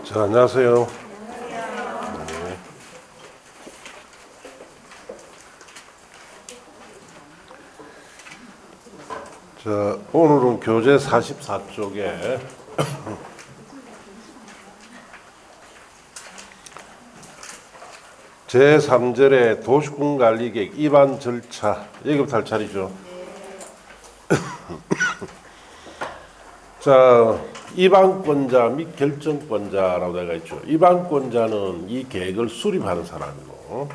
자, 안녕하세요. 네. 자, 오늘은 교재 44쪽에 제3절의 도시군 관리계획 위반 절차, 여기부터 할 차례죠. 자, 위반권자 및 결정권자라고 되어 있죠. 위반권자는 이 계획을 수립하는 사람이고,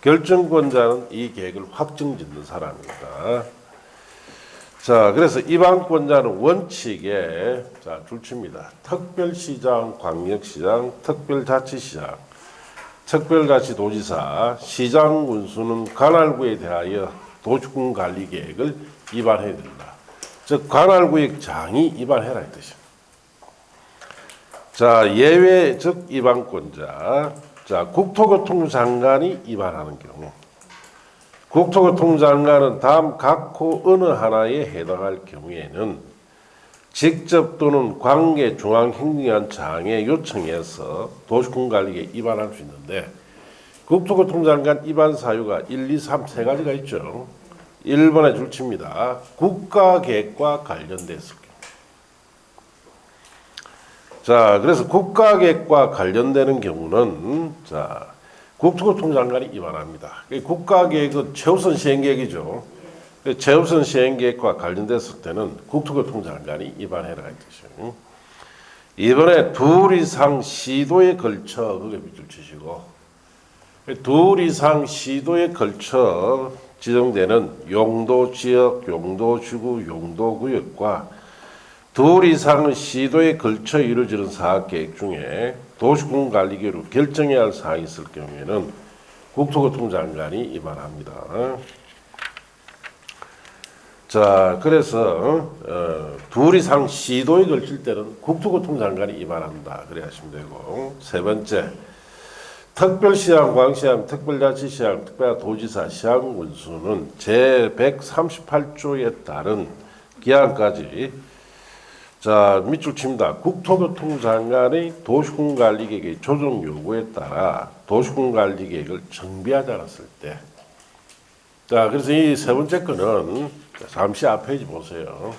결정권자는 이 계획을 확정짓는 사람입니다. 자, 그래서 위반권자는 원칙에 자, 줄칩니다. 특별시장, 광역시장, 특별자치시장, 특별자치도지사, 시장 군수는 관할구에 대하여 도시군 관리 계획을 위반해야 된다. 즉 관할구역장이 위반해라 이 뜻입니다. 자, 예외적 위반권자. 자, 국토교통부 장관이 위반하는 경우. 국토교통부 장관은 다음 각호 어느 하나에 해당할 경우에는 직접 또는 관계 중앙행정기관장에 요청해서 도시군 관리에 위반할 수 있는데, 국토교통부 장관 위반 사유가 1, 2, 3 세 가지가 있죠. 1번에 줄칩니다. 국가계획과 관련됐을 경우. 자, 그래서 국가계획과 관련되는 경우는 자, 국토교통부 장관이 위반합니다. 국가계획은 최우선 시행계획이죠. 최우선 시행계획과 관련됐을 때는 국토교통부 장관이 위반해라 이 뜻이에요. 이번에 둘 이상 시도에 걸쳐 그게 밑줄 치시고, 둘 이상 시도에 걸쳐 지정되는 용도지역, 용도지구, 용도구역과 둘 이상 시도에 걸쳐 이루어지는 사업계획 중에 도시군 관리계획으로 결정해야 할 사항이 있을 경우에는 국토교통부 장관이 위반합니다. 자, 그래서 둘 이상 시도에 걸칠 때는 국토교통부 장관이 위반한다. 그래 하시면 되고, 세 번째, 특별시장, 광시장, 특별자치시장, 특별도지사, 시장군수는 제138조에 따른 기한까지 자, 밑줄 칩니다. 국토교통부 장관의 도시군 관리 계획의 조정 요구에 따라 도시군 관리 계획을 정비하지 않았을 때. 자, 그래서 이 세 번째 거는 잠시 앞 페이지 보세요.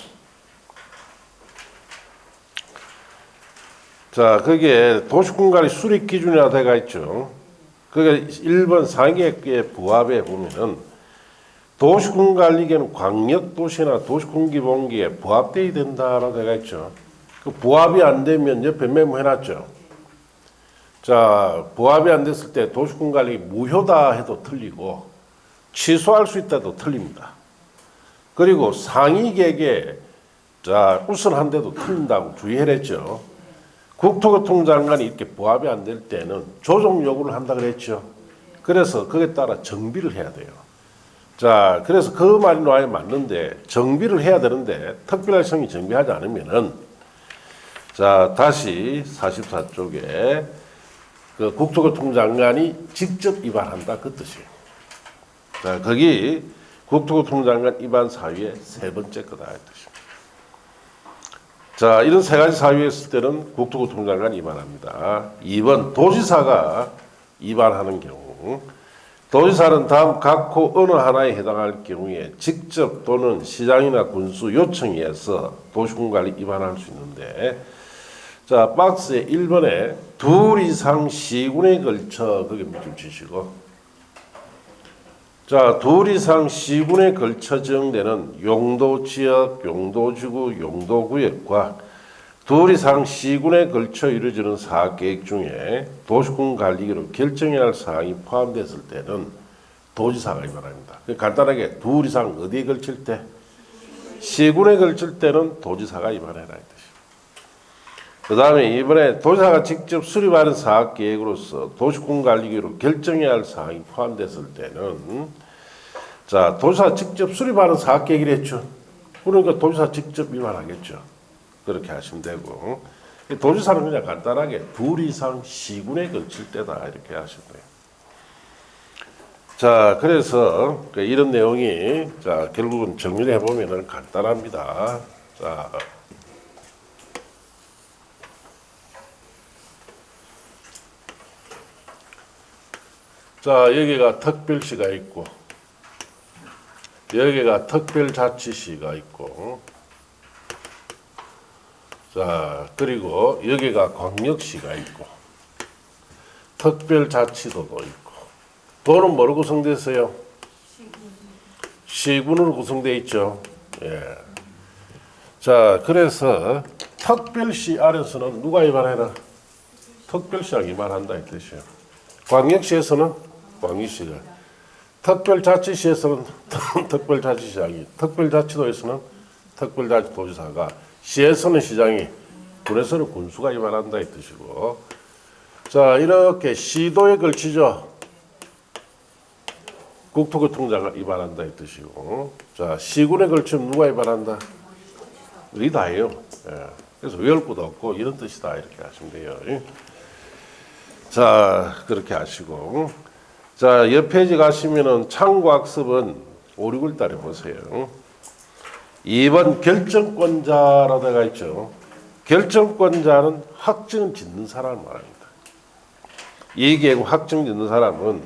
자, 거기에 도시군 관리 수립 기준이라 되어 있죠. 그게 1번 상계에 부합에 보면은 도시군 관리계는 광역도시나 도시군 기본계에 부합되어야 된다라고 되어 있죠. 그 부합이 안 되면 옆에 메모해놨죠. 자, 부합이 안 됐을 때 도시군 관리 무효다 해도 틀리고 취소할 수 있다도 틀립니다. 그리고 상위계획에 자, 우선한데도 틀린다고 주의해냈죠. 국토교통부 장관이 이렇게 부합이 안 될 때는 조정 요구를 한다 그랬죠. 그래서 그에 따라 정비를 해야 돼요. 자, 그래서 그 말이 나에 맞는데 정비를 해야 되는데 특별시장이 정비하지 않으면은 자, 다시 44쪽에 그 국토교통부 장관이 직접 위반한다 그 뜻이에요. 자, 거기 국토교통부 장관 위반 사유의 세 번째 거다 이 뜻입니다. 자, 이런 세 가지 사유에 있을 때는 국토교통부 장관 위반합니다. 2번 도지사가 위반하는 경우, 도지사는 다음 각호 어느 하나에 해당할 경우에 직접 또는 시장이나 군수 요청에 의해서 도시군 관리 위반할 수 있는데, 자, 박스에 1번에 둘 이상 시군에 걸쳐 거기 밑줄 치시고, 자, 둘 이상 시군에 걸쳐 지정되는 용도지역, 용도지구, 용도구역과 둘 이상 시군에 걸쳐 이루어지는 사업계획 중에 도시군 관리계획으로 결정해야 할 사항이 포함됐을 때는 도지사가 위반합니다. 간단하게 둘 이상 어디에 걸칠 때? 시군에 걸칠 때는 도지사가 위반해라 이 뜻입니다. 그 다음에 이번에 도지사가 직접 수립하는 사업계획으로서 도시군 관리계획으로 결정해야 할 사항이 포함됐을 때는 자, 도지사 직접 수립하는 사업계획이라 했죠. 그러니까 도지사 직접 위반하겠죠. 그렇게 하시면 되고, 도지사는 그냥 간단하게 둘 이상 시군에 걸칠 때다 이렇게 하시면 돼요. 자, 그래서 이런 내용이 자, 결국은 정리를 해보면 간단합니다. 자, 자, 여기가 특별시가 있고, 여기가 특별자치시가 있고, 자, 그리고 여기가 광역시가 있고, 특별자치도도 있고, 도는 뭐로 구성됐어요? 시군으로 구성되어 있죠. 예. 자, 그래서 특별시 아래서는 누가 위반해라? 특별시가 위반한다 이 뜻이에요. 광역시에서는 광역시가, 특별자치시에서는 특별자치시장이, 특별자치도에서는 특별자치도지사가, 시에서는 시장이, 군에서는 군수가 위반한다 이 뜻이고, 자, 이렇게 시도에 걸치죠. 국토교통부가 위반한다 이 뜻이고, 자, 시군에 걸치면 누가 위반한다? 우리 다예요. 예. 그래서 외울 것도 없고 이런 뜻이다 이렇게 하시면 돼요. 자, 그렇게 하시고, 자, 옆 페이지 가시면은 참고학습은 5, 6월 달에 보세요. 2번 결정권자라고 되어 있죠. 결정권자는 확정 짓는 사람을 말합니다. 이 계획 확정 짓는 사람은,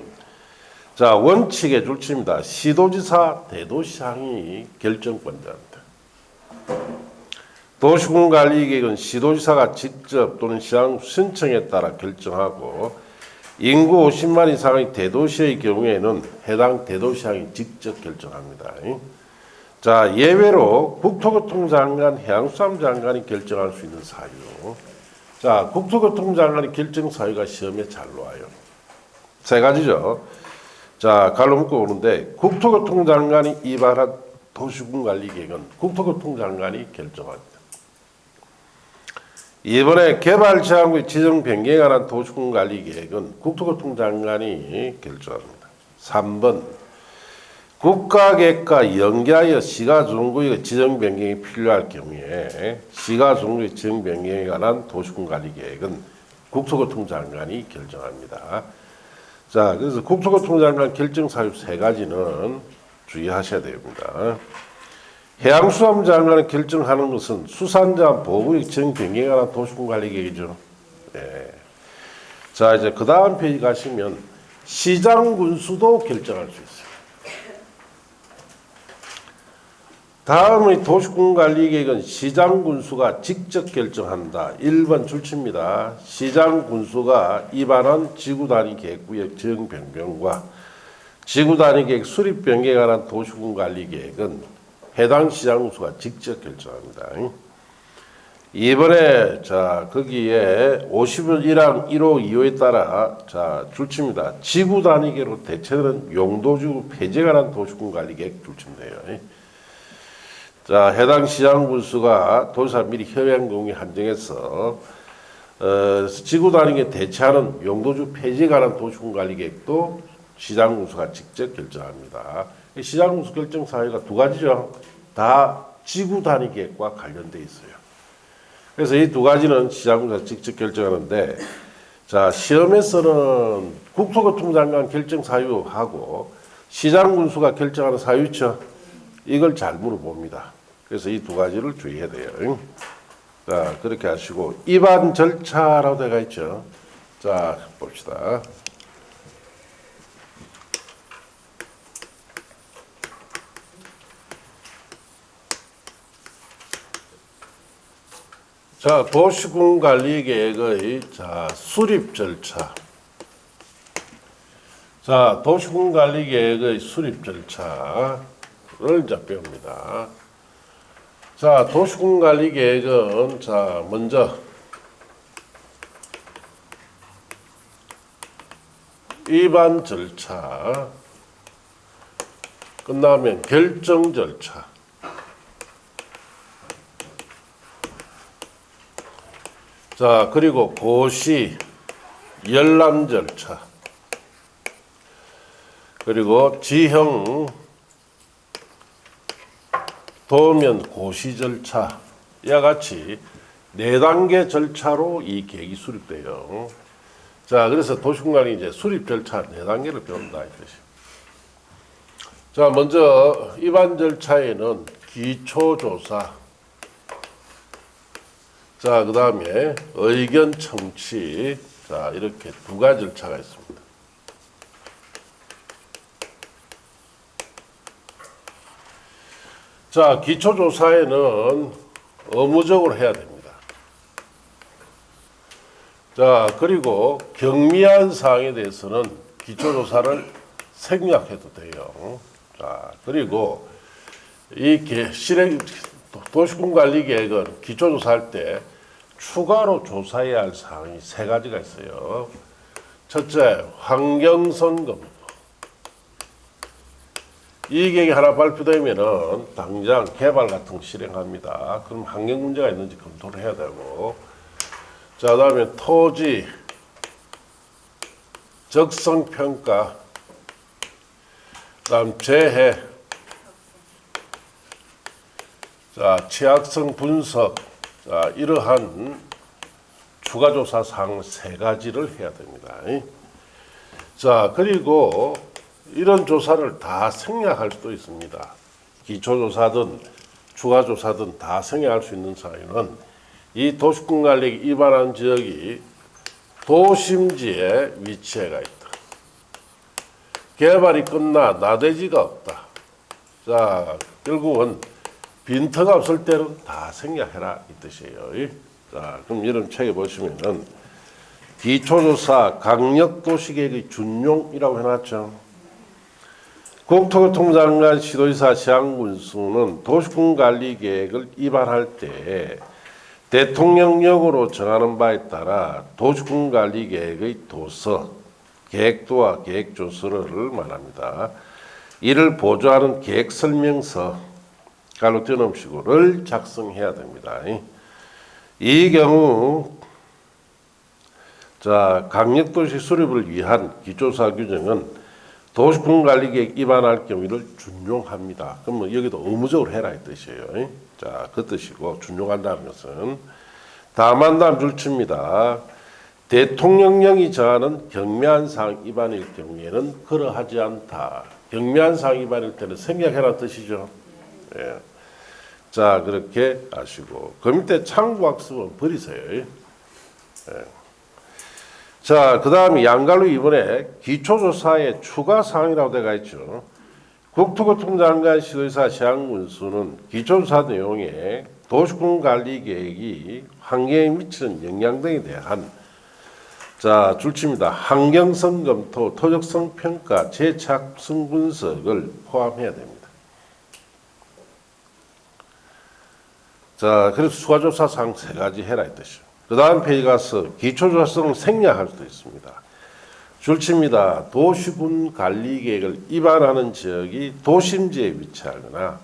자, 원칙의 줄치입니다. 시도지사, 대도시장이 결정권자입니다. 도시군관리계획은 시도지사가 직접 또는 시장 신청에 따라 결정하고, 인구 50만 이상의 대도시의 경우에는 해당 대도시장이 직접 결정합니다. 자, 예외로 국토교통부 장관, 해양수산부 장관이 결정할 수 있는 사유. 자, 국토교통부 장관의 결정 사유가 시험에 잘 나와요. 세 가지죠. 자, 갈로 묶어 보는데, 국토교통부 장관이 위반한 도시군관리계획은 국토교통부 장관이 결정합니다. 이번에 개발지향구의 지정 변경에 관한 도시군관리계획은 국토교통부 장관이 결정합니다. 3번 국가계획과 연계하여 시가조정구역의 지정 변경이 필요할 경우에 시가조정구역 지정 변경에 관한 도시군관리계획은 국토교통부 장관이 결정합니다. 자, 그래서 국토교통부 장관 결정 사유 세 가지는 주의하셔야 됩니다. 해양수산부 장관이 결정하는 것은 수산자 보호구역 지정 변경에 관한 도시군관리계획이죠. 네. 자, 이제 그 다음 페이지 가시면 시장군수도 결정할 수 있어요. 다음의 도시군관리계획은 시장군수가 직접 결정한다. 1번 줄치입니다. 시장군수가 위반한 지구단위 계획구역 지정 변경과 지구단위 계획 수립 변경에 관한 도시군관리계획은 해당 시장군수가 직접 결정합니다. 이번에 자, 거기에 50일 1항 1호 2호에 따라 자, 줄치입니다. 지구단위계로 대체되는 용도지구 폐지에 관한 도시군관리계획 줄치인데요. 자, 해당 시장군수가 도지사 미리 협의한 경우에 한정해서 지구단위계 대체하는 용도지구 폐지에 관한 도시군관리계획도 시장군수가 직접 결정합니다. 시장군수 결정 사유가 두 가지죠. 다 지구단위계획과 관련돼 있어요. 그래서 이 두 가지는 시장군수가 직접 결정하는데, 자, 시험에서는 국토교통부 장관 결정 사유하고 시장군수가 결정하는 사유 있죠. 이걸 잘 물어봅니다. 그래서 이 두 가지를 주의해야 돼요. 자, 그렇게 하시고 위반 절차라고 되어 있죠. 자, 봅시다. 자, 도시군관리계획의 자, 수립 절차. 자, 도시군관리계획의 수립 절차를 이제 배웁니다. 자, 도시군관리계획은 자, 먼저 위반 절차, 끝나면 결정 절차. 자, 그리고 고시, 열람 절차, 그리고 지형, 도면 고시 절차, 이와 같이 4단계 절차로 이 계획이 수립돼요. 자, 그래서 도시군관리 이제 수립 절차 4단계를 배운다 이 뜻이에요. 자, 먼저 위반 절차에는 기초조사, 자, 그 다음에 의견 청취, 자, 이렇게 두 가지 절차가 있습니다. 자, 기초조사에는 의무적으로 해야 됩니다. 자, 그리고 경미한 사항에 대해서는 기초조사를 생략해도 돼요. 자, 그리고 도시군관리계획은 기초조사할 때 추가로 조사해야 할 사항이 세 가지가 있어요. 첫째, 환경성 검토. 이 계획이 하나 발표되면은 당장 개발 같은 거 실행합니다. 그럼 환경 문제가 있는지 검토를 해야 되고, 자, 그다음에 토지 적성 평가, 그다음 재해, 자, 취약성 분석, 자, 이러한 추가 조사 사항 세 가지를 해야 됩니다. 자, 그리고 이런 조사를 다 생략할 수도 있습니다. 기초조사든 추가조사든 다 생략할 수 있는 사유는 이 도시군관리에 위반한 지역이 도심지에 위치해가 있다. 개발이 끝나 나대지가 없다. 자, 결국은 빈터가 없을 때는 다 생략해라 이 뜻이에요. 자, 그럼 이런 책에 보시면은 기초조사 강력도시계획의 준용이라고 해놨죠. 국토교통장관 시도지사 시장군수는 도시군관리계획을 위반할 때 대통령령으로 정하는 바에 따라 도시군관리계획의 도서, 계획도와 계획조서를 말합니다. 이를 보조하는 계획설명서, 가로 띄어넣으시고를 작성해야 됩니다. 이 경우 자, 강력도시 수립을 위한 기초조사 규정은 도시군관리계획 위반할 경우를 준용합니다. 그러면 여기도 의무적으로 해라 이 뜻이에요. 자, 그 뜻이고 준용한다는 것은 다만 다음 줄칩니다. 대통령령이 정하는 경미한 사항 위반일 경우에는 그러하지 않다. 경미한 사항 위반일 때는 생략해라 뜻이죠. 예. 자, 그렇게 아시고 그 밑에 참고학습은 버리세요. 예. 자, 그 다음에 양갈로 이번에 기초조사의 추가 사항이라고 되어 있죠. 국토교통장관 시도지사 시장군수는 기초조사 내용에 도시군관리계획이 환경에 미치는 영향 등에 대한 자, 줄칩니다. 환경성 검토, 토적성 평가, 재착성 분석을 포함해야 됩니다. 자, 그래서 추가조사 사항 세 가지 해라 이 뜻이죠. 그 다음 페이지 가서 기초조사성을 생략할 수도 있습니다. 줄칩니다. 도시군 관리계획을 위반하는 지역이 도심지에 위치하거나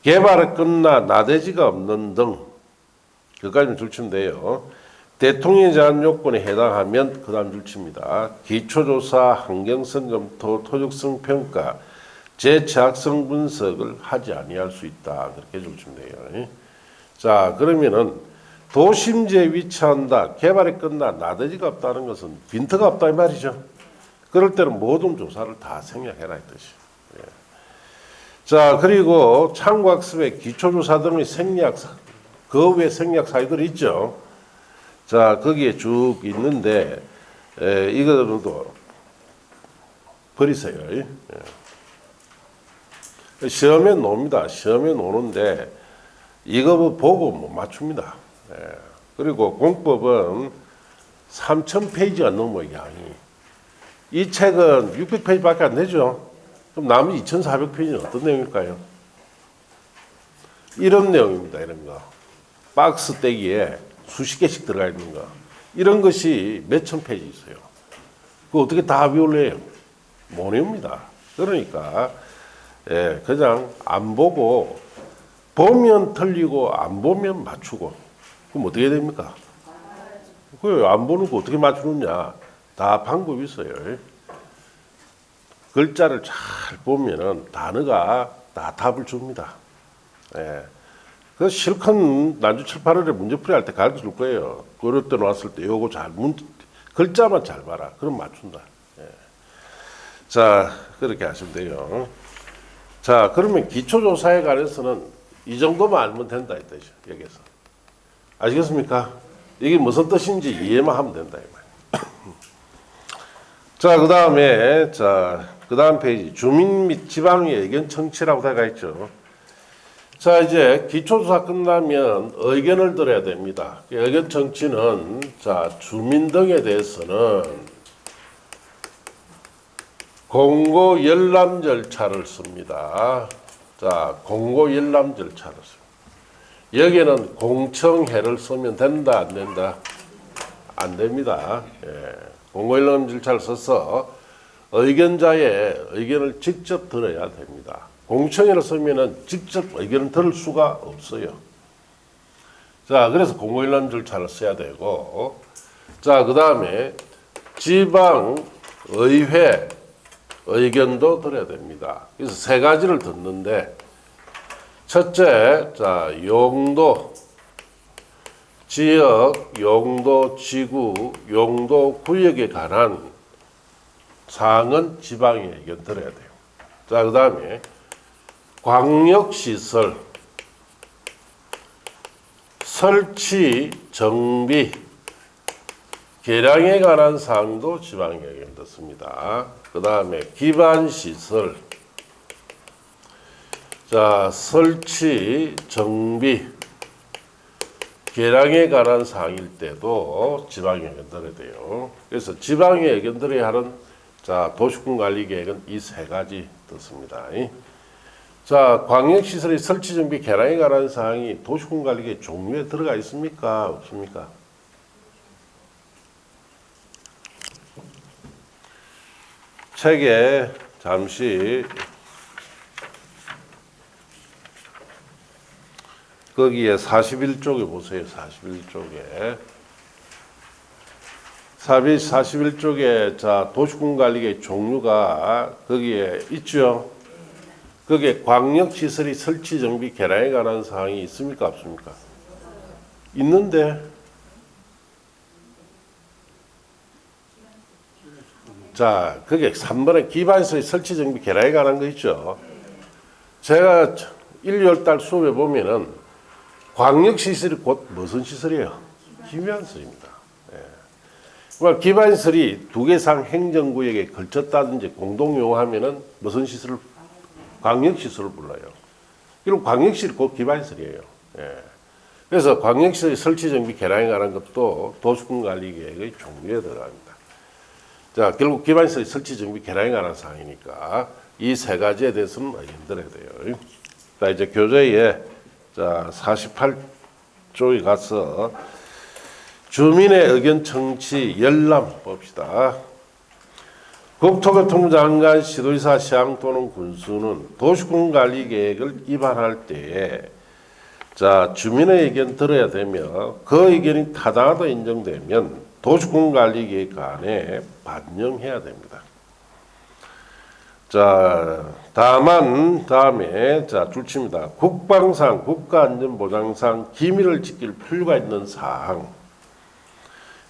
개발이 끝나 나대지가 없는 등 그까지는 줄치면 돼요. 대통령이 정한 요건에 해당하면 그 다음 줄칩니다. 기초조사, 환경성 검토, 토적성 평가, 재취약성 분석을 하지 아니할 수 있다. 그렇게 줄치면 돼요. 자, 그러면은 도심지에 위치한다. 개발이 끝나 나대지가 없다는 것은 빈터가 없다 이 말이죠. 그럴 때는 모든 조사를 다 생략해라 이 뜻이. 예. 자, 그리고 참고학습의 기초조사 등의 생략, 그 외 생략 사유들이 있죠. 자, 거기에 쭉 있는데 이거도 버리세요. 예. 시험에 놓습니다. 시험에 놓는데 이거 보고 뭐 맞춥니다. 예. 그리고 공법은 3,000페이지가 넘어 양이. 이 책은 600페이지밖에 안 되죠. 그럼 나머지 2,400페이지는 어떤 내용일까요? 이런 내용입니다. 이런 거. 박스 떼기에 수십 개씩 들어가 있는 거. 이런 것이 몇천 페이지 있어요. 그거 어떻게 다 외울래요? 못 외웁니다. 그러니까 예, 그냥 안 보고 보면 틀리고 안 보면 맞추고 그럼 어떻게 됩니까? 그 안 보는 거 어떻게 맞추느냐? 다 방법이 있어요. 글자를 잘 보면은 단어가 다 답을 줍니다. 예. 그 실컷 난주 7, 8월에 문제풀이 할 때 가르쳐 줄 거예요. 그럴 때 나왔을 때 요거 글자만 잘 봐라. 그럼 맞춘다. 예. 자, 그렇게 하시면 돼요. 자, 그러면 기초조사에 관해서는 이 정도만 알면 된다 이 뜻이죠. 여기서. 아시겠습니까? 이게 무슨 뜻인지 이해만 하면 된다 이 말. 자, 그 다음 페이지 주민 및 지방의 의견 청취라고 되어 있죠. 자, 이제 기초조사 끝나면 의견을 들어야 됩니다. 의견 청취는 자, 주민 등에 대해서는 공고 열람 절차를 씁니다. 자, 공고 열람 절차를 씁니다. 여기는 공청회를 쓰면 된다, 안 된다? 안 됩니다. 예. 공고 열람 절차를 써서 의견자의 의견을 직접 들어야 됩니다. 공청회를 쓰면은 직접 의견을 들을 수가 없어요. 자, 그래서 공고 열람 절차를 써야 되고, 자, 그 다음에 지방의회 의견도 들어야 됩니다. 그래서 세 가지를 듣는데, 첫째, 자, 용도, 지역, 용도, 지구, 용도, 구역에 관한 사항은 지방의 의견 들어야 돼요. 자, 그 다음에 광역시설, 설치, 정비, 개량에 관한 사항도 지방의 의견 듣습니다. 그 다음에 기반시설, 자, 설치, 정비, 개량에 관한 사항일 때도 지방의 의견 들어야 돼요. 그래서 지방의 의견 들어야 하는 자, 도시군관리계획은 이 세 가지 듣습니다. 자, 광역시설의 설치, 정비, 개량에 관한 사항이 도시군관리계획 종류에 들어가 있습니까? 없습니까? 책에 잠시 거기에 41쪽에 보세요. 41쪽에. 41쪽에 자, 도시군관리계획 종류가 거기에 있죠. 거기에 광역시설의 설치, 정비, 개량에 관한 사항이 있습니까? 없습니까? 있는데 자, 그게 3번에 기반시설의 설치, 정비, 개량에 관한 거 있죠. 제가 1, 2월 수업에 보면은 광역시설이 곧 무슨 시설이에요? 기반시설입니다. 예. 기반시설이 두 개 이상 행정구역에 걸쳤다든지 공동용하면은 무슨 시설을? 광역시설을 불러요. 그리고 광역시설이 곧 기반시설이에요. 예. 그래서 광역시설의 설치, 정비, 개량에 관한 것도 도시군관리계획의 종류에 들어갑니다. 자, 결국 기반시설의 설치, 정비, 개량에 관한 사항이니까 이 세 가지에 대해서는 의견 들어야 돼요. 자, 이제 교재에 자, 48쪽에 가서 주민의 의견 청취 열람 봅시다. 국토교통부 장관, 시도지사, 시장 또는 군수는 도시군관리계획을 입안할 때에 자, 주민의 의견 들어야 되며 그 의견이 타당하다 인정되면 도시군관리계획안에 반영해야 됩니다. 자, 다만 다음에 자, 줄칩니다. 국방상, 국가안전보장상 기밀을 지킬 필요가 있는 사항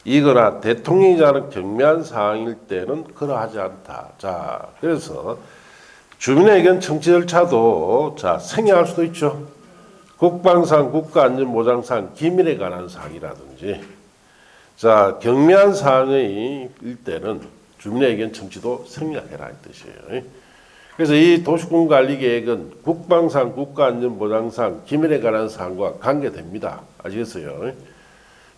이거나 대통령이지 않은 경미한 사항일 때는 그러하지 않다. 자, 그래서 주민의 의견 청취 절차도 자, 생략할 수도 있죠. 국방상, 국가안전보장상 기밀에 관한 사항이라든지 자, 경미한 사항의 때는 주민의 의견 청취도 생략해라 이 뜻이에요. 그래서 이 도시군관리계획은 국방상, 국가안전보장상 기밀에 관한 사항과 관계됩니다. 아시겠어요?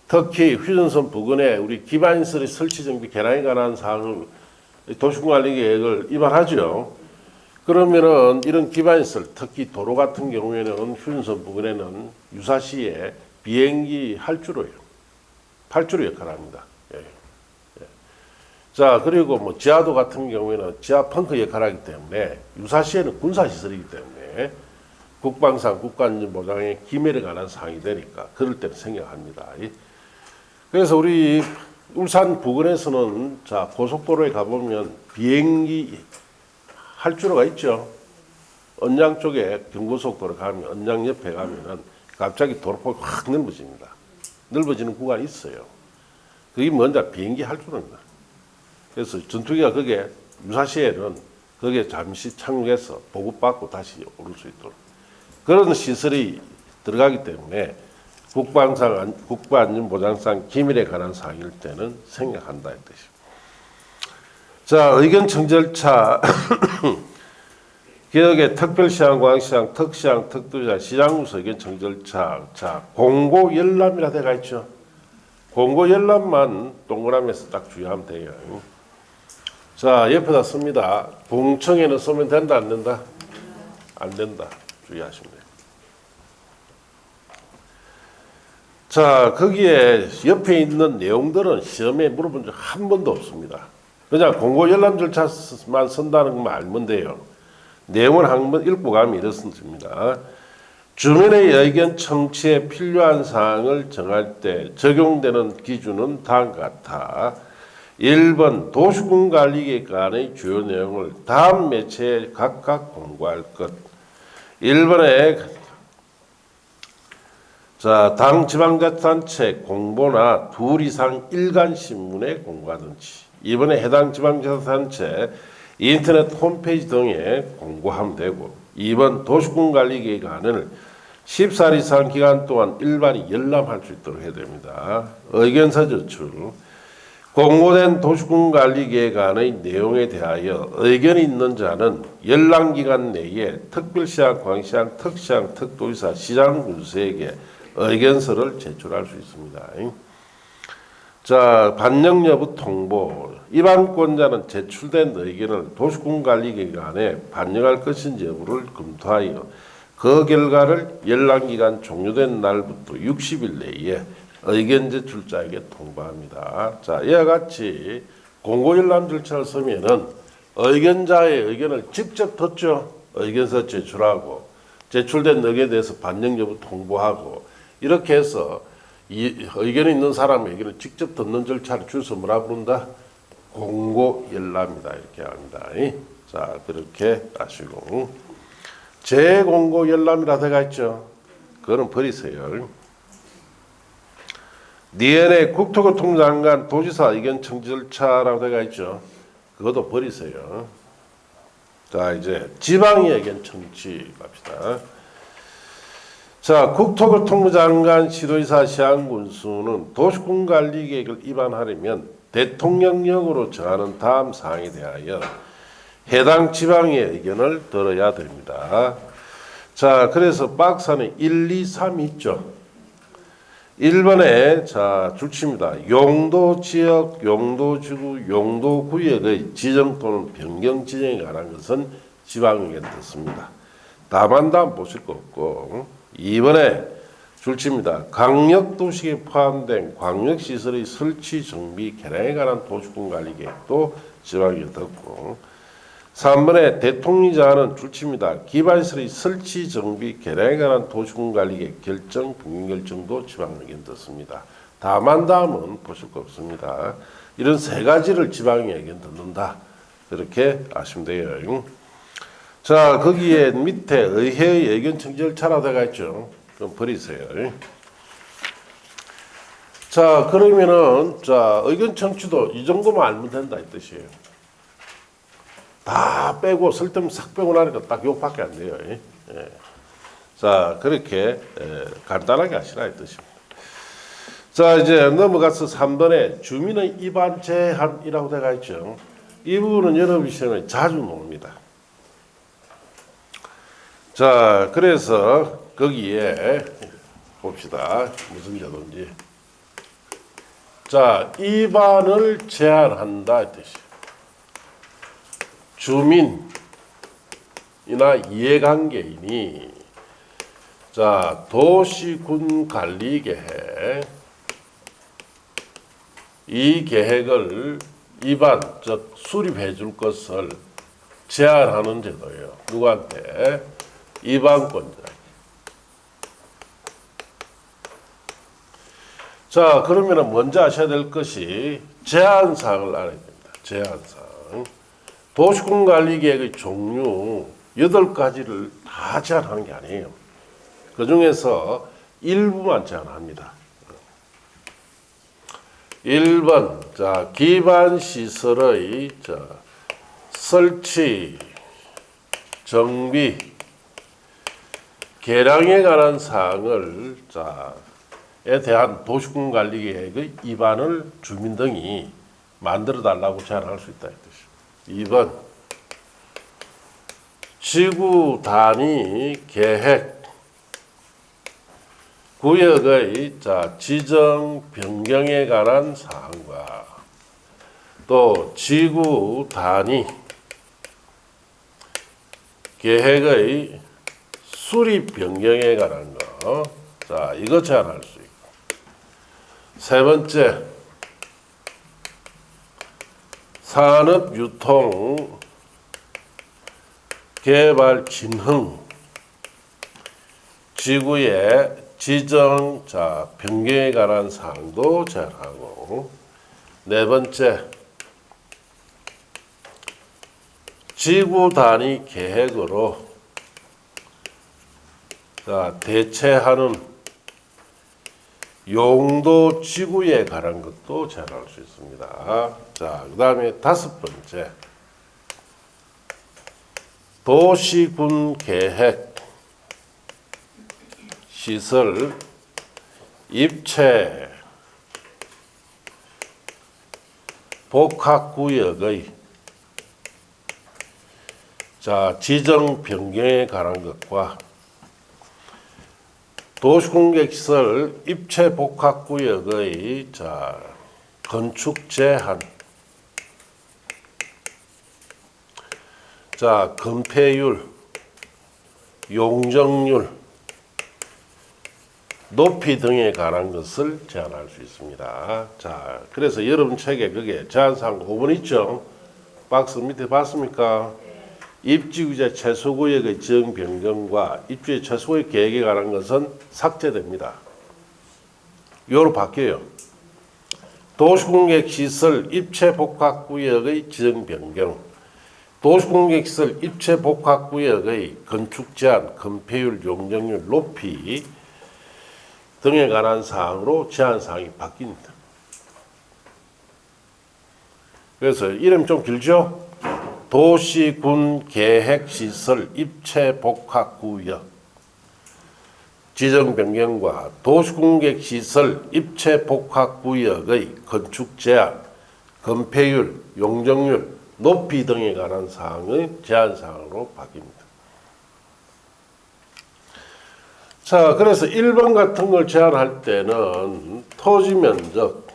특히 휴전선 부근에 우리 기반시설의 설치, 정비, 개량에 관한 사항을 도시군관리계획을 입안하죠. 그러면은 이런 기반시설, 특히 도로 같은 경우에는 휴전선 부근에는 유사시에 비행기 할주로예요. 팔주로 역할을 합니다. 예. 예. 자, 그리고 뭐 지하도 같은 경우에는 지하 펑크 역할을 하기 때문에 유사시에는 군사시설이기 때문에 국방상, 국가안전보장의 기밀에 관한 사항이 되니까 그럴 때는 생략합니다. 그래서 우리 울산 부근에서는 자, 고속도로에 가보면 비행기 할주로가 있죠. 언양 쪽에 경부속도로 가면 언양 옆에 가면은 갑자기 도로폭이 확 넓어집니다. 넓어지는 구간이 있어요. 그게 뭔가 비행기 할주로입니다. 그래서 전투기가 그게 유사시에는 거기에 잠시 착륙해서 보급받고 다시 오를 수 있도록 그런 시설이 들어가기 때문에 국방상, 국가안전보장상 기밀에 관한 사항일 때는 생략한다 이 뜻입니다. 자, 의견 청취 절차 개혁의 특별시장, 광시장, 특시장, 특도시장, 시장구서 의견 청취 절차, 자 공고 열람이라 돼가 있죠. 공고 열람만 동그라미에서 딱 주의하면 돼요. 자 옆에다 씁니다. 공청회는 쓰면 된다 안 된다? 안 된다. 주의하시면 돼요. 자 거기에 옆에 있는 내용들은 시험에 물어본 적 한 번도 없습니다. 그냥 공고 열람 절차만 쓴다는 것만 알면 돼요. 내용을 한번 읽고 가면 이렇습니다. 주민의 의견 청취에 필요한 사항을 정할 때 적용되는 기준은 다음과 같아. 1번 도시군관리계획 안의 주요 내용을 다음 매체에 각각 공고할 것. 1번에 당 지방자치단체 공보나 둘 이상 일간신문에 공고하든지 2번에 해당 지방자치단체 인터넷 홈페이지 등에 공고하면 되고 2번 도시군관리계획안을 14일 이상 기간 동안 일반이 열람할 수 있도록 해야 됩니다. 의견서 제출 공고된 도시군관리계획안의 내용에 대하여 의견이 있는 자는 열람기간 내에 특별시장, 광시장, 특시장, 특도지사, 시장군수에게 의견서를 제출할 수 있습니다. 자, 반영 여부 통보. 입안권자는 제출된 의견을 도시군관리계획안에 반영할 것인지 여부를 검토하여 그 결과를 열람기간 종료된 날부터 60일 내에 의견 제출자에게 통보합니다. 자, 이와 같이 공고 열람 절차를 쓰면은 의견자의 의견을 직접 듣죠. 의견서 제출하고 제출된 의견에 대해서 반영 여부 통보하고 이렇게 해서 이 의견이 있는 사람의 의견을 직접 듣는 절차를 줄여서 뭐라 부른다? 공고 열람이다 이렇게 합니다. 자 그렇게 아시고 재공고 열람이라 되어 있죠. 그거는 버리세요. DNA 국토교통부 장관 도지사 의견 청취 절차라고 되어 있죠. 그것도 버리세요. 자 이제 지방의 의견 청취 갑시다. 자, 국토교통부 장관, 시도지사, 시장군수는 도시군관리계획을 위반하려면 대통령령으로 정하는 다음 사항에 대하여 해당 지방의 의견을 들어야 됩니다. 자, 그래서 박스는 1, 2, 3 있죠. 1번에 자 줄칩니다. 용도지역, 용도지구, 용도구역의 지정 또는 변경 지정에 관한 것은 지방의견 듣습니다. 다만 보실 거 없고 2번에 줄칩니다. 강력도시에 포함된 광역시설의 설치, 정비, 개량에 관한 도시군관리계획도 지방의견 듣고 3번에 대통령자는 줄칩니다. 기반시설의 설치, 정비, 개량에 관한 도시군관리계획 결정, 분경결정도 지방의견 듣습니다. 다음은 보실 거 없습니다. 이런 세 가지를 지방의견 듣는다. 이렇게 아시면 돼요. 자 거기에 밑에 의회의 의견 청취 절차라고 되어 있죠. 그럼 버리세요. 자 그러면은 자 의견 청취도 이 정도만 알면 된다 이 뜻이에요. 다 빼고 쓸데없는 싹 빼고 나니까 딱 요밖에 안 돼요. 예. 자 그렇게 간단하게 하시라 이 뜻입니다. 자 이제 넘어가서 3번에 주민의 입안 제한이라고 되어 있죠. 이 부분은 여러분 시험에 자주 나옵니다. 자 그래서 거기에 봅시다. 무슨 제도인지. 자 입안을 제한한다 이 뜻이에요. 주민이나 이해관계인이 자 도시군관리계획 이 계획을 입안 즉 수립해 줄 것을 제한하는 제도예요. 누구한테? 입안권자. 자 그러면 먼저 아셔야 될 것이 제한사항을 알아야 됩니다. 제한사항. 도시군관리계획의 종류 8가지를 다 제한하는 게 아니에요. 그 중에서 일부만 제한합니다. 1번 자 기반시설의 설치, 정비, 개량에 관한 사항을 에 대한 도시군관리계획의 입안을 주민 등이 만들어 달라고 제안할 수 있다 이 뜻이에요. 2번 지구 단위 계획 구역의 지정 변경에 관한 사항과 또 지구 단위 계획의 수립 변경에 관한 거, 이거 제한할 수 있고, 세 번째, 산업 유통 개발 진흥 지구의 지정 변경에 관한 사항도 제한하고, 네 번째, 지구 단위 계획으로 대체하는 용도 지구에 관한 것도 제한할 수 있습니다. 그 다음에 다섯 번째, 도시군 계획 시설 입체 복합구역의 지정 변경에 관한 것과 도시공객시설 입체 복합구역의 건축 제한, 건폐율, 용적률, 높이 등에 관한 것을 제한할 수 있습니다. 그래서 여러분 책에 그게 제한사항 5번 있죠? 박스 밑에 봤습니까? 입지구제 최소구역의 지정 변경과 입지구제 최소구역 계획에 관한 것은 삭제됩니다. 요로 바뀌어요. 도시공객시설 입체복합구역의 지정 변경, 도시공객시설 입체복합구역의 건축 제한, 건폐율, 용적률, 높이 등에 관한 사항으로 제한사항이 바뀝니다. 그래서 이름 좀 길죠? 도시군 계획시설 입체복합구역 지정 변경과 도시공객시설 입체복합구역의 건축 제한, 건폐율, 용적률, 높이 등에 관한 사항의 제한사항으로 바뀝니다. 그래서 1번 같은 걸 제한할 때는 토지 면적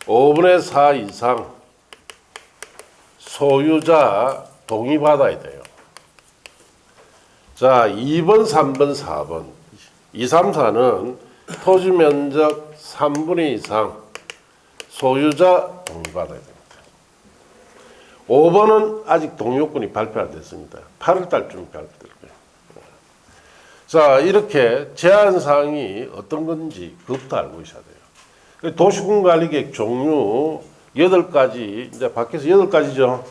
5분의 4 이상 소유자 동의 받아야 돼요. 2번, 3번, 4번. 2, 3, 4는 토지 면적 3분의 2 이상 소유자 동의 받아야 됩니다. 5번은 아직 동의요건이 발표 안 됐습니다. 8월 달쯤 발표될 거예요. 이렇게 제한사항이 어떤 건지 그것부터 알고 있어야 돼요. 도시군관리계획 종류 8가지, 이제 밖에서 8가지죠.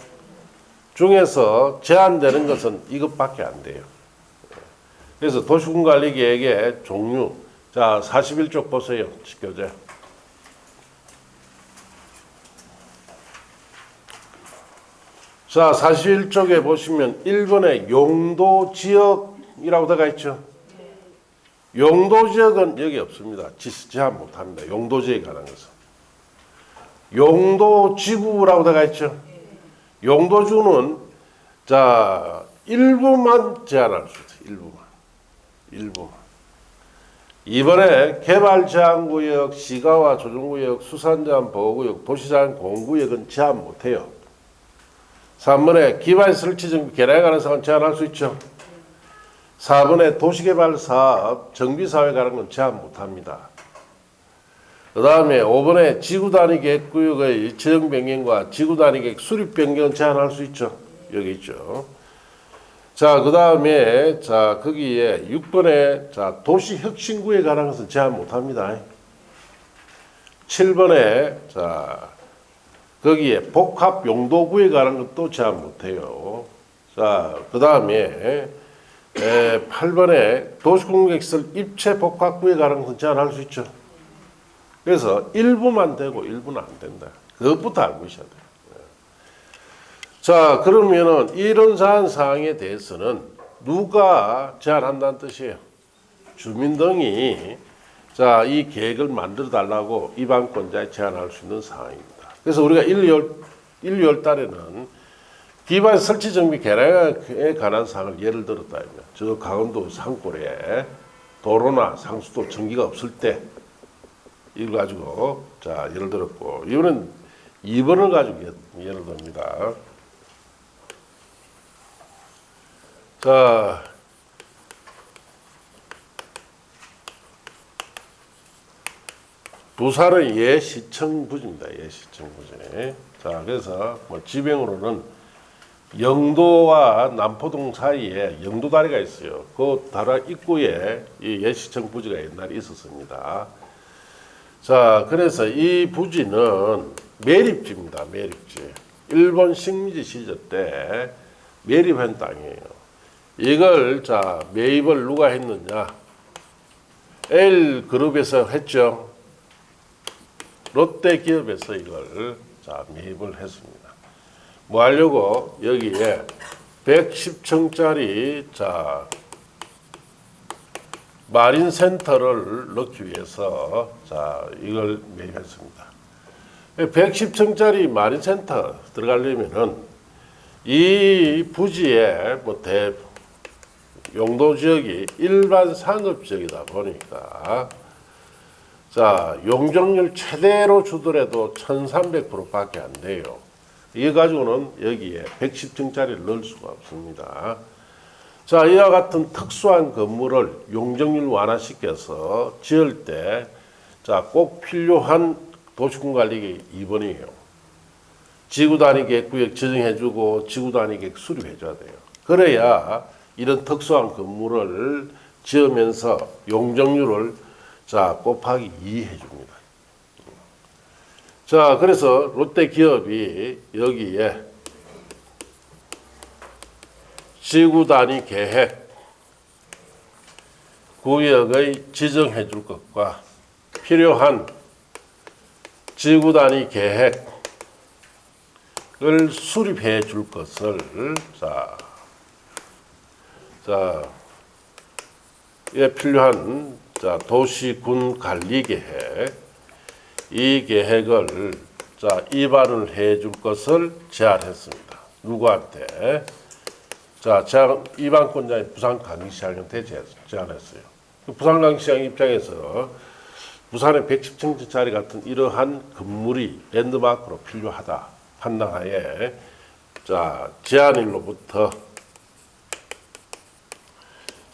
중에서 제한되는 것은 이것밖에 안 돼요. 그래서 도시군관리계획의 종류, 41쪽 보세요. 교재. 자, 41쪽에 보시면 1번에 용도지역이라고 들어가 있죠. 용도지역은 여기 없습니다. 제한 못합니다. 용도지역에 관한 것은. 용도지구라고 들어가 있죠. 용도지구는 일부만 제한할 수 있어요. 일부만. 이번에 개발제한구역, 시가와 조정구역, 수산제한 보호구역, 도시제한 공구역은 제한 못해요. 3번에 기반 설치정비 개량에 관한 사항은 제한할 수 있죠. 4번에 도시개발사업, 정비사업에 관한 건 제한 못합니다. 그 다음에 5번에 지구단위 계획구역의 지정 변경과 지구단위 계획 수립 변경은 제한할 수 있죠. 여기 있죠. 그 다음에 거기에 6번에 도시혁신구역에 관한 것은 제한 못합니다. 7번에 거기에 복합용도구에 관한 것도 제한 못해요. 그 다음에 8번에 도시공객시설 입체복합구에 관한 것은 제한할 수 있죠. 그래서 일부만 되고 일부는 안 된다. 그것부터 알고 있어야 돼요. 그러면은 이런 사항에 대해서는 누가 제한한다는 뜻이에요. 주민 등이 이 계획을 만들어 달라고 입안권자에 제한할 수 있는 사항입니다. 그래서 우리가 1, 2월 달에는 기반 설치 정비 개량에 관한 사항을 예를 들었다면 저 강원도 산골에 도로나 상수도 전기가 없을 때 이걸 가지고 자 예를 들었고 이거는 2번을 가지고 예를 듭니다. 자 부산의 예시청 부지입니다. 예시청 부지. 자 그래서 뭐 지명으로는 영도와 남포동 사이에 영도다리가 있어요. 그 다리 입구에 이 예시청 부지가 옛날에 있었습니다. 자, 그래서 이 부지는 매립지입니다. 매립지. 일본 식민지 시절 때 매립한 땅이에요. 이걸 자 매입을 누가 했느냐? L그룹에서 했죠. 롯데기업에서 이걸 자 매입을 했습니다. 뭐 하려고 여기에 110층짜리 자 마린센터를 넣기 위해서 자 이걸 매입했습니다. 110층짜리 마린센터 들어가려면은 이 부지의 뭐 용도 지역이 일반 상업 지역이다 보니까 자 용적률 최대로 주더라도 1300%밖에 안 돼요. 이거 가지고는 여기에 110층짜리를 넣을 수가 없습니다. 자, 이와 같은 특수한 건물을 용적률 완화시켜서 지을 때, 자, 꼭 필요한 도시군관리계획 2번이에요. 지구단위 계획구역 지정해주고 지구단위 계획 수립해줘야 돼요. 그래야 이런 특수한 건물을 지으면서 용적률을 자, 곱하기 2 해줍니다. 자, 그래서 롯데기업이 여기에 지구단위 계획 구역의 지정해 줄 것과 필요한 지구단위 계획을 수립해 줄 것을 예, 필요한 자, 도시군 관리 계획 이 계획을 자 입안을 해 줄 것을 제안했습니다. 누구한테? 자, 입안권자인 부산광역시장한테 제안했어요. 부산광역시장 입장에서 부산의 110층짜리 같은 이러한 건물이 랜드마크로 필요하다 판단하에 자 제안일로부터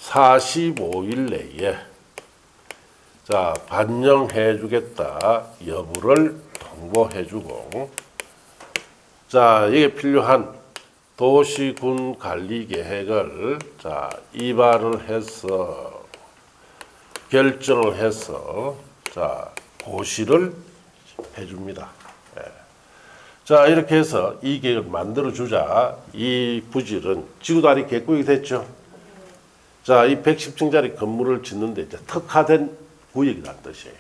45일 내에 자 반영해 주겠다 여부를 통보해 주고 자 이게 필요한 도시군 관리 계획을 자 입안을 해서 결정을 해서 자 고시를 해줍니다. 예. 자 이렇게 해서 이 계획을 만들어 주자 이 부지는 지구단위 계획구역이 됐죠. 자 이 110층짜리 건물을 짓는데 이제 특화된 구역이라는 뜻이에요.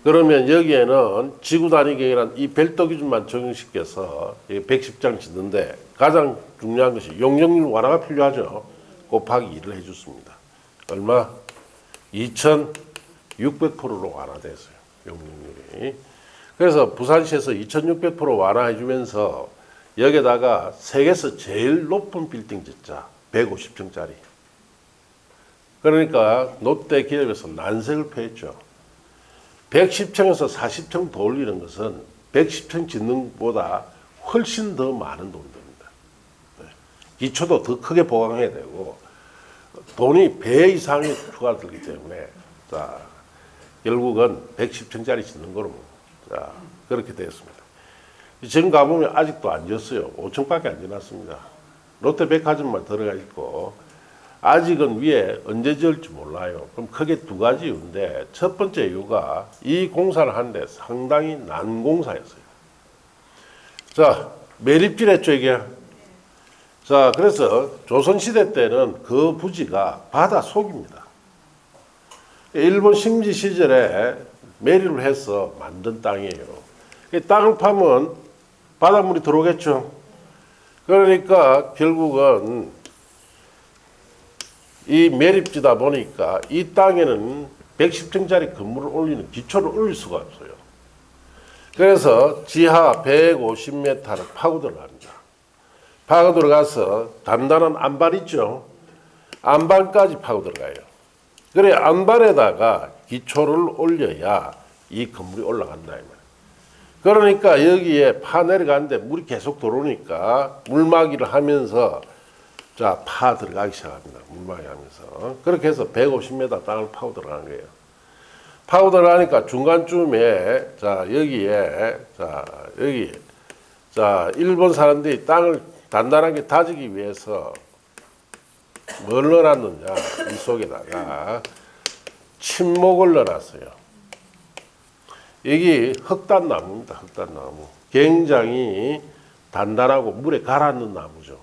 그러면 여기에는 지구단위 계획이란 이 별도 기준만 적용시켜서 110장 짓는데 가장 중요한 것이 용적률 완화가 필요하죠. 곱하기 2를 해줬습니다. 얼마? 2600%로 완화됐어요. 용적률이. 그래서 부산시에서 2600% 완화해주면서 여기다가 세계에서 제일 높은 빌딩 짓자. 150층짜리. 그러니까 롯데기업에서 난색을 표했죠. 110층에서 40층 더 올리는 것은 110층 짓는 것보다 훨씬 더 많은 돈이 됩니다. 기초도 더 크게 보강해야 되고 돈이 배 이상이 추가되기 때문에 자 결국은 110층짜리 짓는 거로 자 그렇게 되었습니다. 지금 가보면 아직도 안 지었어요. 5층밖에 안 지났습니다. 롯데백화점만 들어가 있고 아직은 위에 언제 지을지 몰라요. 그럼 크게 두 가지 이유인데 첫 번째 이유가 이 공사를 하는데 상당히 난 공사였어요. 자 매립지를 했죠 이게. 자 그래서 조선시대 때는 그 부지가 바다 속입니다. 일본 식민지 시절에 매립을 해서 만든 땅이에요. 땅을 파면 바닷물이 들어오겠죠. 그러니까 결국은 이 매립지다 보니까 이 땅에는 110층짜리 건물을 올리는 기초를 올릴 수가 없어요. 그래서 지하 150m를 파고 들어갑니다. 파고 들어가서 단단한 안발 있죠. 안발까지 파고 들어가요. 그래 안발에다가 기초를 올려야 이 건물이 올라간다 이 말이에요. 그러니까 여기에 파 내려가는데 물이 계속 들어오니까 물막이를 하면서 자, 파 들어가기 시작합니다. 물막이 하면서. 그렇게 해서 150m 땅을 파고 들어가는 거예요. 파고 들어가니까 중간쯤에 자, 여기에 자, 여기 자, 일본 사람들이 땅을 단단하게 다지기 위해서 뭘 넣어놨느냐 이 속에다가 침목을 넣어놨어요. 이게 흑단나무입니다. 흑단나무. 굉장히 단단하고 물에 가라앉는 나무죠.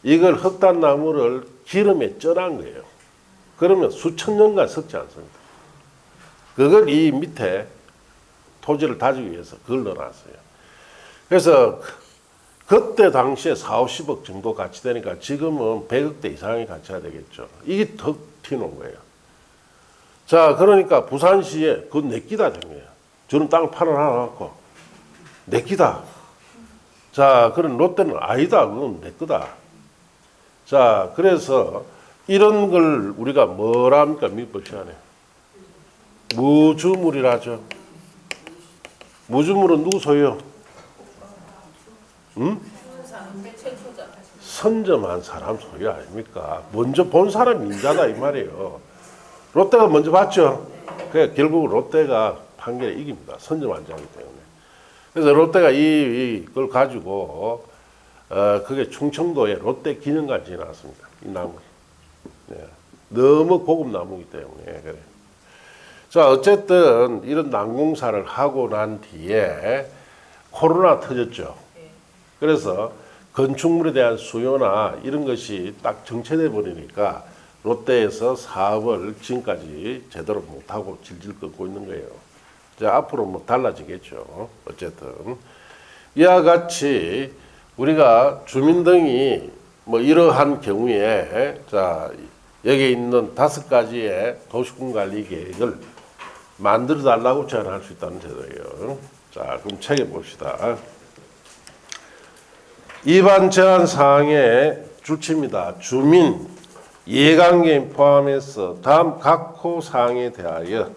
이걸 흑단나무를 기름에 쪄난 거예요. 그러면 수천 년간 썩지 않습니다. 그걸 이 밑에 토지를 다지기 위해서 그걸 넣어놨어요. 그래서 그때 당시에 4, 50억 정도 가치 되니까 지금은 100억대 이상의 가치가 되겠죠. 이게 턱 튀는 거예요. 자, 그러니까 부산시에 그건 내 끼다 된 거예요. 저는 땅을 팔아놔갖고 내 끼다. 자, 그런 롯데는 아니다. 그건 내 거다. 자, 그래서 이런 걸 우리가 뭐라 합니까? 민법 시간에. 무주물이라죠. 무주물은 누구 소유요? 응? 선점한 사람 소유 아닙니까? 먼저 본 사람이 인자다 이 말이에요. 롯데가 먼저 봤죠. 그러니까 결국 롯데가 판결에 이깁니다. 선점한 자이기 때문에. 그래서 롯데가 이걸 가지고 그게 충청도에 롯데 기념관이 나왔습니다. 이 나무. 네. 너무 고급 나무이기 때문에 그래. 자, 어쨌든 이런 난공사를 하고 난 뒤에 코로나 터졌죠. 그래서 건축물에 대한 수요나 이런 것이 딱 정체돼 버리니까 롯데에서 사업을 지금까지 제대로 못하고 질질 끌고 있는 거예요. 자, 앞으로 뭐 달라지겠죠. 어쨌든 이와 같이 우리가 주민 등이 뭐 이러한 경우에 자, 여기 있는 5가지의 도시군관리 계획을 만들어 달라고 제안할 수 있다는 제도예요. 자, 그럼 책에 봅시다. 위반 제한 사항의 줄치입니다. 주민, 이해관계인 포함해서 다음 각호 사항에 대하여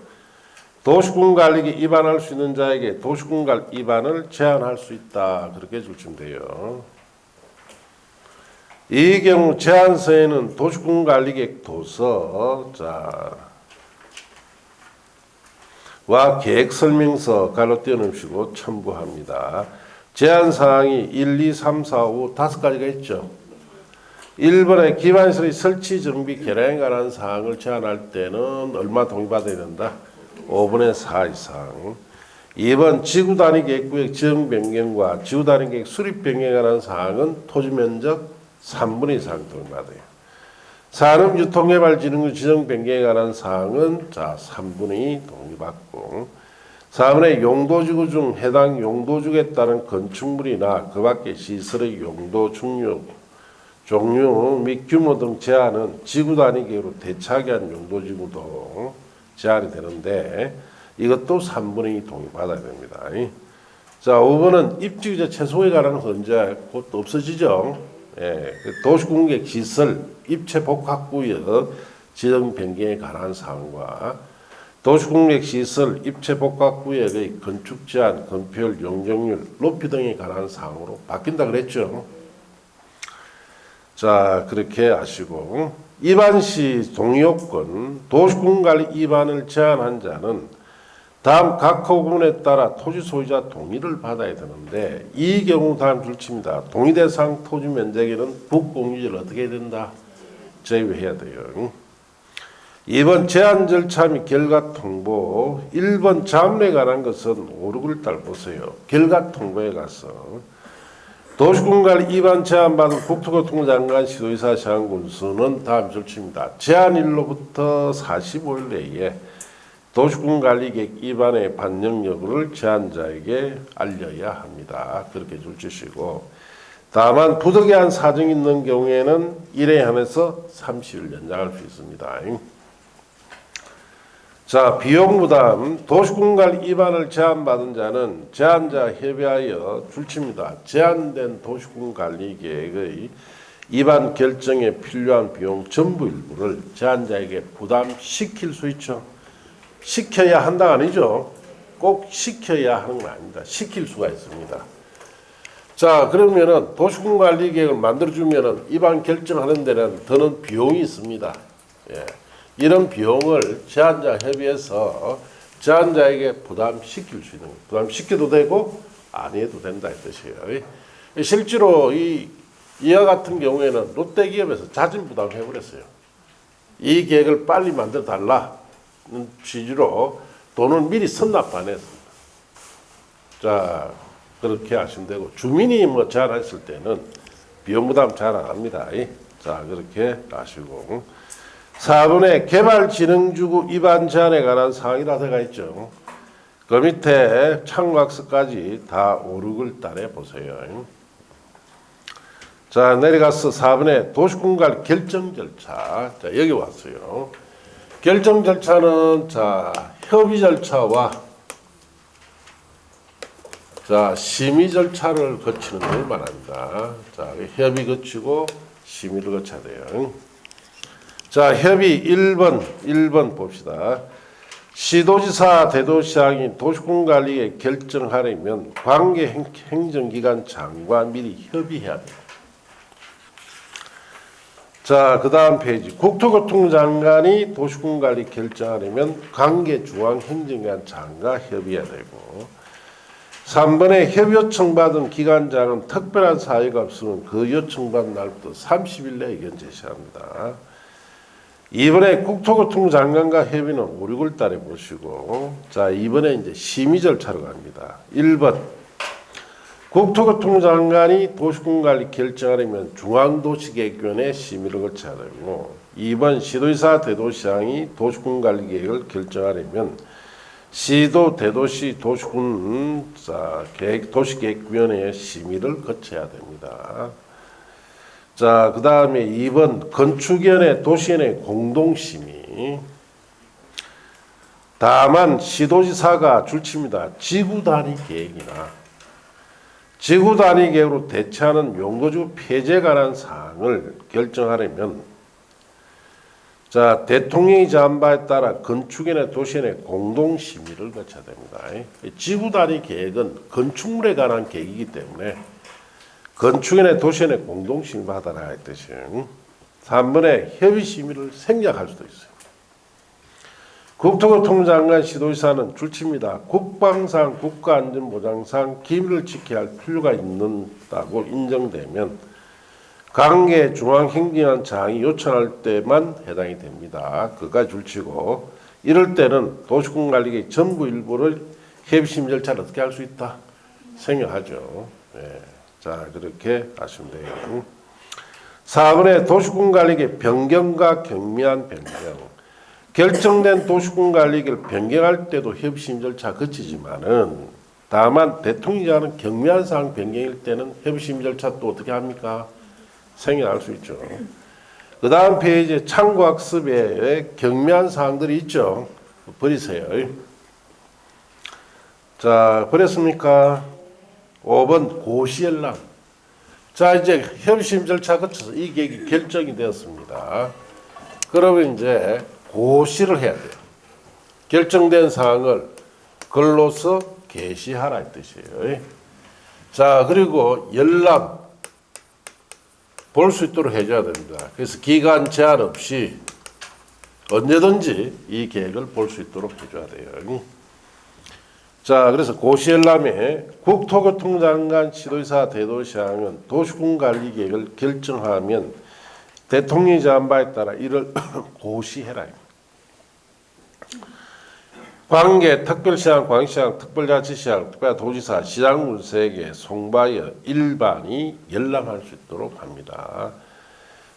도시군관리계 위반할 수 있는 자에게 도시군관리 위반을 제한할 수 있다. 그렇게 줄치면 돼요. 이 경우 제한서에는 도시군관리계획 도서 와 계획설명서 가로 띄워놓으시고 첨부합니다. 제한사항이 1, 2, 3, 4, 5 5가지가 있죠. 1번에 기반시설의 설치, 정비, 개량에 관한 사항을 제한할 때는 얼마 동의받아야 된다? 5분의 4 이상. 2번 지구단위 계획구역 지정 변경과 지구단위 계획 수립 변경에 관한 사항은 토지 면적 3분의 2 이상 동의받아요. 산업유통개발진흥구 지정 변경에 관한 사항은 자 3분의 2 동의받고 4번의 용도지구 중 해당 용도지구에 따른 건축물이나 그 밖의 시설의 용도 종류 및 규모 등 제한은 지구단위 계획으로 대차게 한 용도지구도 제한이 되는데 이것도 3분의 2 동의받아야 됩니다. 자, 5번은 입지구제 최소에 관한 것은 언제 곧 없어지죠. 예, 도시공객 시설 입체 복합구역 지정 변경에 관한 사항과 도시공객 시설 입체 복합구역의 건축 제한, 건폐율, 용적률, 높이 등에 관한 사항으로 바뀐다 그랬죠. 자, 그렇게 아시고 위반 시 동의요건 도시군관리 위반을 제한한 자는 다음 각 호군에 따라 토지 소유자 동의를 받아야 되는데 이 경우 다음 줄치입니다. 동의 대상 토지 면적에는 북공유지를 어떻게 해야 된다? 제외해야 돼요. 2번 제한 절차 및 결과 통보. 1번 자문에 관한 것은 5, 6을 달 보세요. 결과 통보에 가서 도시군관리 위반 제한받은 국토교통부 장관 시도의사 제한 군수는 다음 줄치입니다. 제한일로부터 45일 내에 도시군관리계획 위반의 반영 여부를 제한자에게 알려야 합니다. 그렇게 줄치시고 다만 부득이한 사정이 있는 경우에는 1회 한해서 30일 연장할 수 있습니다. 자, 비용 부담. 도시공간 입안을 제한받은 자는 제한자 협의하여 줄칩니다. 제한된 도시군관리계획의 입안 결정에 필요한 비용 전부 일부를 제한자에게 부담시킬 수 있죠. 시켜야 한다 아니죠. 꼭 시켜야 하는 건 아닙니다. 시킬 수가 있습니다. 자, 그러면은 도시군관리계획을 만들어주면은 입안 결정하는 데는 드는 비용이 있습니다. 예. 이런 비용을 제한자 협의해서 제한자에게 부담시킬 수 있는, 부담시켜도 되고 안 해도 된다 이 뜻이에요. 실제로 이와 같은 경우에는 롯데기업에서 자진 부담해버렸어요. 이 계획을 빨리 만들어 달라는 취지로 돈을 미리 선납 안 했습니다. 자, 그렇게 하시면 되고, 주민이 뭐 제안했을 때는 비용 부담 잘 안 합니다. 자, 그렇게 하시고. 4번에 개발진흥주구 입안 제한에 관한 사항이라 되어 있죠. 그 밑에 참고학습까지 다 5, 6을 따내 보세요. 자, 내려가서 4번에 도시군관 결정 절차. 자, 여기 왔어요. 결정 절차는 자, 협의 절차와 자, 심의 절차를 거치는 걸 말합니다. 자, 협의 거치고 심의를 거쳐야 돼요. 자, 협의 1번 봅시다. 시도지사, 대도시장이 도시군관리에 결정하려면 관계 행정기관 장과 미리 협의해야 돼요. 자, 그 다음 페이지. 국토교통장관이 도시군관리 결정하려면 관계 중앙행정기관 장과 협의해야 되고, 3번에 협의 요청받은 기관장은 특별한 사유가 없으면 그 요청받은 날부터 30일 내에 의견 제시합니다. 2번에 국토교통장관과 협의는 5, 6월 달에 보시고, 자, 2번에 이제 심의 절차로 갑니다. 1번. 국토교통장관이 도시군관리 결정하려면 중앙도시계획위원회 심의를 거쳐야 되고, 2번 시도지사, 대도시장이 도시군관리 계획을 결정하려면 시도, 대도시, 도시군, 자, 도시계획위원회의 심의를 거쳐야 됩니다. 자, 그 다음에 2번 건축위원회, 도시위원회 공동심의. 다만 시도지사가 줄칩니다. 지구단위 계획이나 지구단위 계획으로 대체하는 용도지구 폐지에 관한 사항을 결정하려면 자, 대통령이 제한 바에 따라 건축위원회, 도시위원회 공동심의를 거쳐야 됩니다. 지구단위 계획은 건축물에 관한 계획이기 때문에 건축위원회, 도시위원회 공동심의 받아라 할 뜻이에요. 3번에 협의심의를 생략할 수도 있어요. 국토교통장관, 시도지사는 줄칩니다. 국방상, 국가안전보장상 기밀을 지켜야 할 필요가 있는다고 인정되면 관계 중앙행정기관 장이 요청할 때만 해당이 됩니다. 그까지 줄치고, 이럴 때는 도시군관리계획 전부 일부를 협의심의 절차를 어떻게 할 수 있다? 생략하죠. 네. 자, 그렇게 하시면 돼요. 4번에 도시군관리계획 변경과 경미한 변경. 결정된 도시군관리계획을 변경할 때도 협의심 절차 거치지만은, 다만 대통령이 하는 경미한 사항 변경일 때는 협의심 절차 또 어떻게 합니까? 생략할 수 있죠. 그 다음 페이지에 참고학습에 경미한 사항들이 있죠. 버리세요. 자, 버렸습니까? 5번 고시열람. 자, 이제 협의심 절차 거쳐서 이 계획이 결정이 되었습니다. 그러면 이제 고시를 해야 돼요. 결정된 사항을 글로서 게시하라 이 뜻이에요. 자, 그리고 열람 볼 수 있도록 해줘야 됩니다. 그래서 기간 제한 없이 언제든지 이 계획을 볼 수 있도록 해줘야 돼요. 자, 그래서 고시열람에 국토교통장관, 시도지사, 대도시장은 도시군관리계획을 결정하면 대통령이 제한 바에 따라 이를 고시해라. 관계 특별시장, 광시장, 특별자치시장, 특별도지사, 시장군세계 송바여 일반이 열람할 수 있도록 합니다.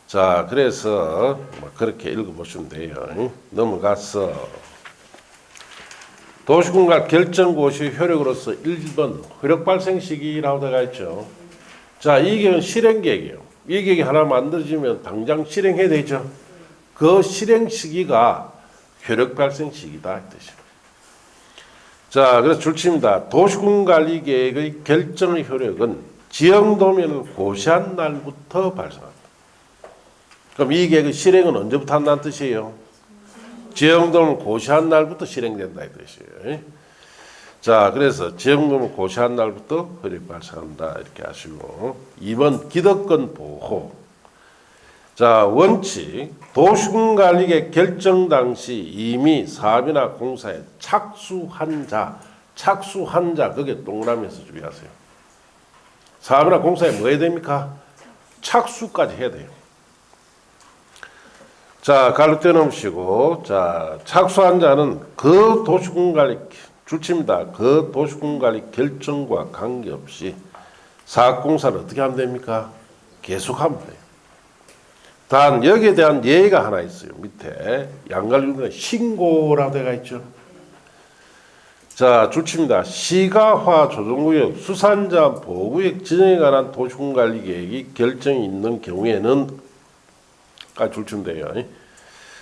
자, 그래서 그렇게 읽어보시면 돼요. 넘어가서 도시군관 결정고시 효력으로서 1번 효력 발생 시기라고 되어 있죠. 자, 이 계획은 실행계획이에요. 이 계획이 하나 만들어지면 당장 실행해야 되죠. 그 실행 시기가 효력 발생 시기다 이 뜻입니다. 자, 그래서 줄칩니다. 도시군관리계획의 결정의 효력은 지형도면을 고시한 날부터 발생한다. 그럼 이 계획의 실행은 언제부터 한다는 뜻이에요? 지형도면을 고시한 날부터 실행된다 이 뜻이에요. 자, 그래서 지형도면을 고시한 날부터 효력 발생한다 이렇게 하시고 2번 기득권 보호. 자, 원칙 도시군관리계획 결정 당시 이미 사업이나 공사에 착수한 자 그게 동그라미에서 주의하세요. 사업이나 공사에 뭐 해야 됩니까? 착수까지 해야 돼요. 자, 갈로 떼놓으시고 자, 착수한 자는 그 도시군관리 줄칩니다. 그 도시군관리 결정과 관계없이 사업공사를 어떻게 하면 됩니까? 계속하면 돼요. 단 여기에 대한 예의가 하나 있어요. 밑에 양갈류는 신고라고 되어 있죠. 자, 줄칩니다. 시가화 조정구역 수산자 보호구역 지정에 관한 도시군관리계획이 결정이 있는 경우에는 줄치면 돼요.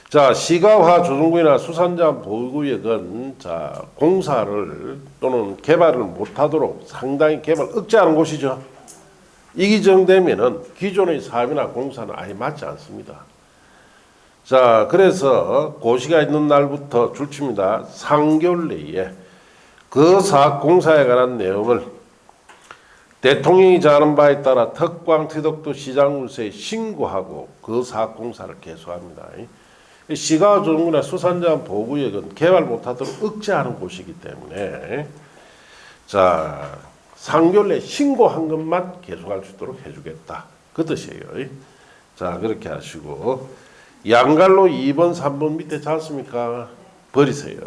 자, 시가화 조정구역이나 수산자 보호구역은 자, 공사를 또는 개발을 못하도록 상당히 개발 억제하는 곳이죠. 이 기정되면은 기존의 사업이나 공사는 아예 맞지 않습니다. 자, 그래서 고시가 있는 날부터 줄칩니다. 3개월 내에 그 사업 공사에 관한 내용을 대통령이 정하는 바에 따라 특광 티덕도 시장물세에 신고하고 그 사업 공사를 계속합니다. 시가 조정구나 수산자 보호구역은 개발 못하도록 억제하는 곳이기 때문에 자, 3개월 내에 신고한 것만 계속할 수 있도록 해주겠다. 그 뜻이에요. 자, 그렇게 하시고 양갈로 2번, 3번 밑에 잤습니까? 버리세요.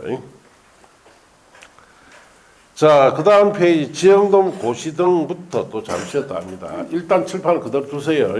자, 그 다음 페이지 지형도면 고시 등부터 또 잠시 쉬었다 합니다. 일단 칠판을 그대로 두세요.